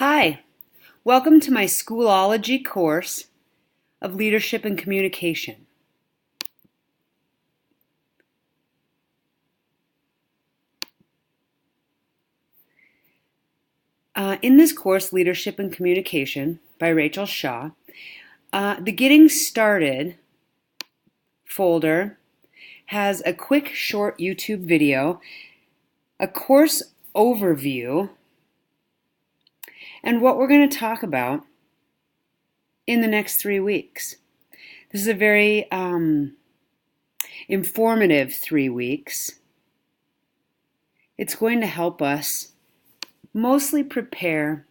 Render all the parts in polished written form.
Hi, welcome to my Schoolology course of Leadership and Communication. In this course, Leadership and Communication by Rachel Shaw, the Getting Started folder has a quick short YouTube video, a course overview, and what we're going to talk about in the next 3 weeks. This is a very informative 3 weeks. It's going to help us mostly prepare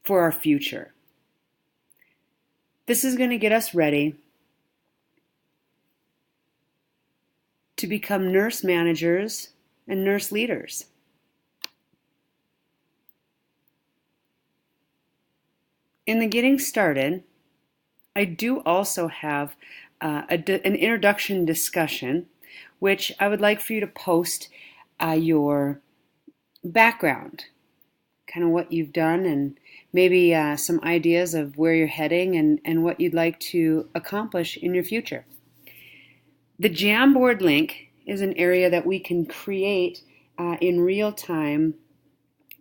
for our future. This is going to get us ready to become nurse managers and nurse leaders. In the Getting Started, I do also have an introduction discussion, which I would like for you to post your background, kind of what you've done, and maybe some ideas of where you're heading and what you'd like to accomplish in your future. The Jamboard link is an area that we can create in real time,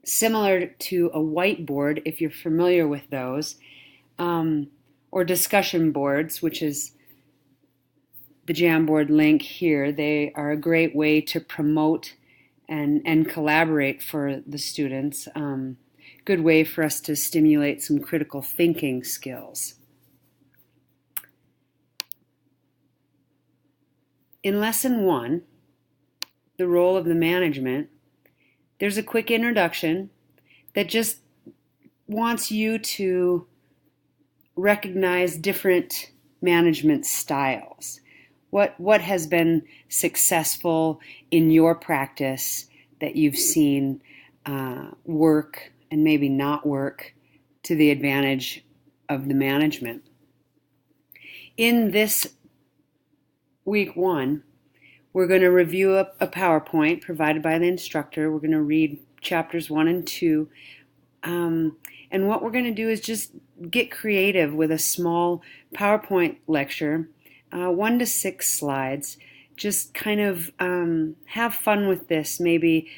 similar to a whiteboard if you're familiar with those, or discussion boards, which is the Jamboard link here. They are a great way to promote and collaborate for the students. Good way for us to stimulate some critical thinking skills. In Lesson 1, the role of the management, there's a quick introduction that just wants you to recognize different management styles. What has been successful in your practice that you've seen work and maybe not work to the advantage of the management. In this week 1, we're going to review a PowerPoint provided by the instructor. We're going to read chapters 1 and 2. And what we're going to do is just get creative with a small PowerPoint lecture, 1 to 6 slides. Just kind of have fun with this. Maybe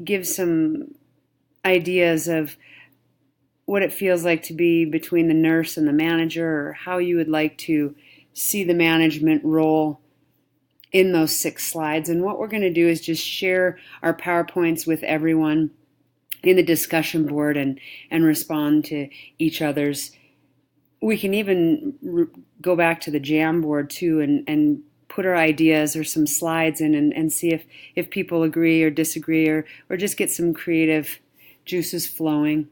give some ideas of what it feels like to be between the nurse and the manager, or how you would like to see the management role in those 6 slides. And what we're going to do is just share our PowerPoints with everyone in the discussion board and respond to each other's. We can even go back to the Jamboard too and put our ideas or some slides in and see if people agree or disagree, or just get some creative juices flowing.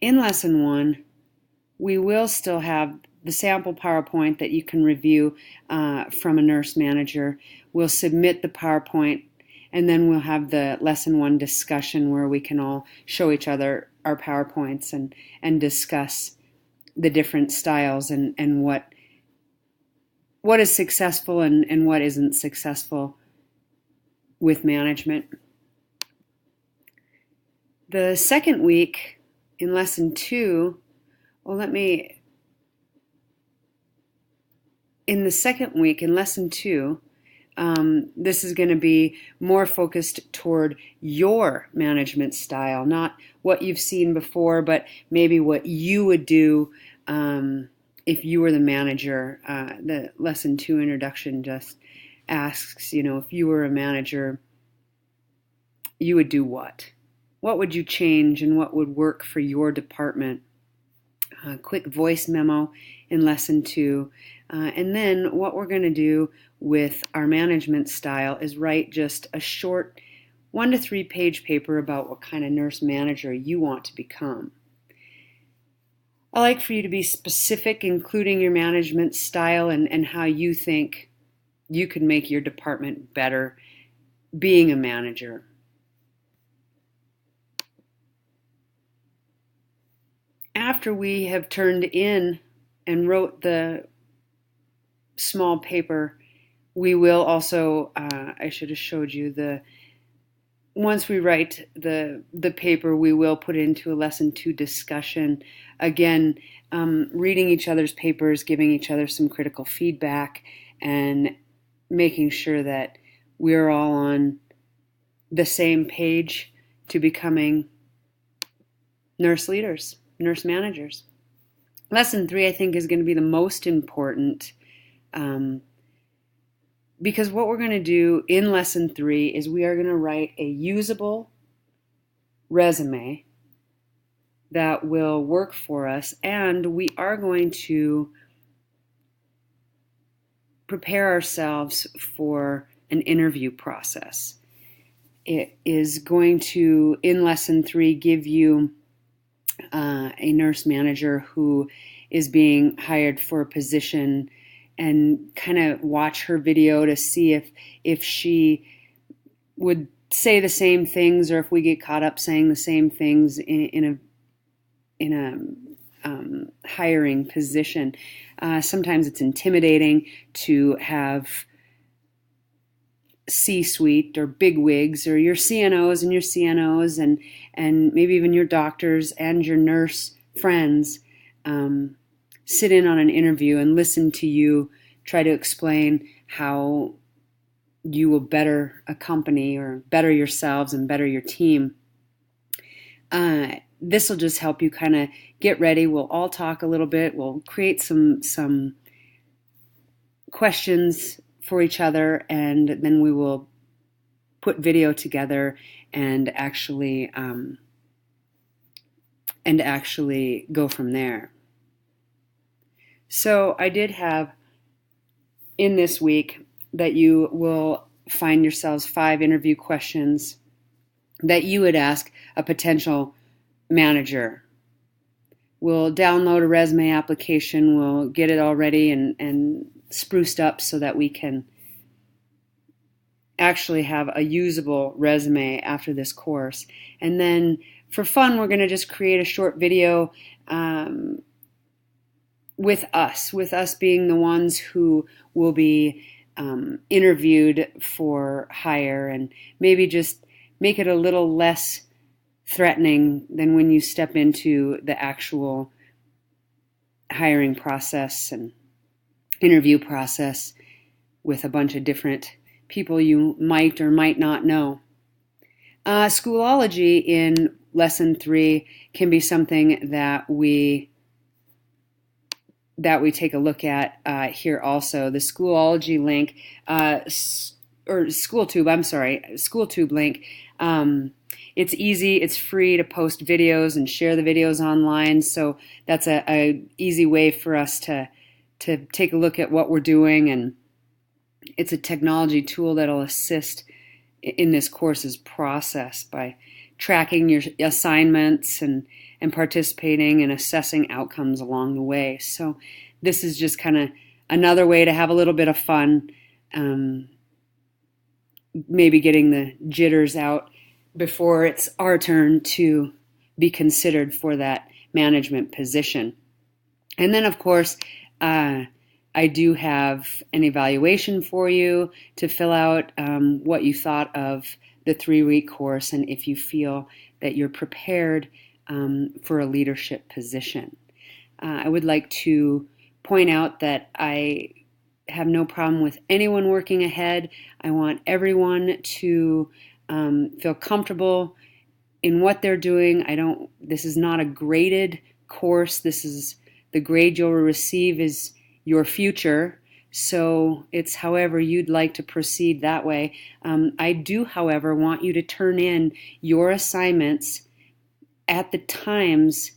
In Lesson 1, we will still have the sample PowerPoint that you can review from a nurse manager. We'll submit the PowerPoint, and then we'll have the Lesson 1 discussion where we can all show each other our PowerPoints and discuss the different styles and what is successful and what isn't successful with management. The second week in Lesson 2, in the second week in Lesson 2, this is going to be more focused toward your management style, not what you've seen before, but maybe what you would do if you were the manager. The Lesson 2 introduction just asks, if you were a manager, you would do what? What would you change and what would work for your department? A quick voice memo in Lesson 2. And then what we're going to do with our management style is write just a short 1 to 3 page paper about what kind of nurse manager you want to become. I like for you to be specific, including your management style and how you think you can make your department better being a manager. After we have turned in and wrote the small paper we will also, I should have showed you once we write the paper, we will put it into a lesson 2 discussion. Again, reading each other's papers, giving each other some critical feedback, and making sure that we're all on the same page to becoming nurse leaders, nurse managers. Lesson 3, I think, is going to be the most important, because what we're going to do in lesson 3 is we are going to write a usable resume that will work for us, and we are going to prepare ourselves for an interview process. It is going to, in lesson 3, give you a nurse manager who is being hired for a position, and kind of watch her video to see if she would say the same things, or if we get caught up saying the same things in a hiring position. Sometimes it's intimidating to have C-suite or big wigs, or your CNOs and your CNOs, and maybe even your doctors and your nurse friends sit in on an interview and listen to you try to explain how you will better a company or better yourselves and better your team. This will just help you kind of get ready. We'll all talk a little bit. We'll create some questions for each other, and then we will put video together and actually go from there. So I did have in this week that you will find yourselves 5 interview questions that you would ask a potential manager. We'll download a resume application, we'll get it all ready and spruced up so that we can actually have a usable resume after this course. And then for fun, we're going to just create a short video with us being the ones who will be interviewed for hire, and maybe just make it a little less threatening than when you step into the actual hiring process and interview process with a bunch of different people you might or might not know. Schoolology in lesson 3 can be something that we take a look at here also. The Schoolology link, or SchoolTube link, it's easy, it's free to post videos and share the videos online, so that's a easy way for us to take a look at what we're doing, and it's a technology tool that'll assist in this course's process by tracking your assignments and participating and assessing outcomes along the way. So this is just kind of another way to have a little bit of fun, maybe getting the jitters out before it's our turn to be considered for that management position. And then, of course, I do have an evaluation for you to fill out what you thought of the 3-week course, and if you feel that you're prepared for a leadership position. I would like to point out that I have no problem with anyone working ahead. I want everyone to feel comfortable in what they're doing. This is not a graded course. This is the grade you'll receive is your future. So it's however you'd like to proceed that way. I do, however, want you to turn in your assignments at the times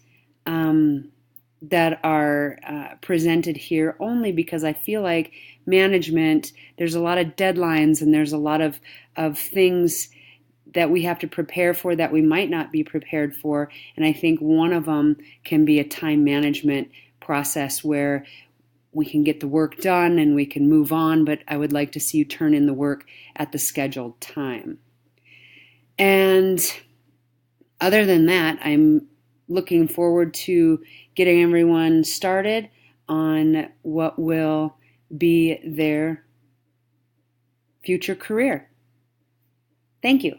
that are presented here, only because I feel like management, there's a lot of deadlines and there's a lot of things that we have to prepare for that we might not be prepared for. And I think one of them can be a time management process where we can get the work done and we can move on, but I would like to see you turn in the work at the scheduled time. And other than that, I'm looking forward to getting everyone started on what will be their future career. Thank you.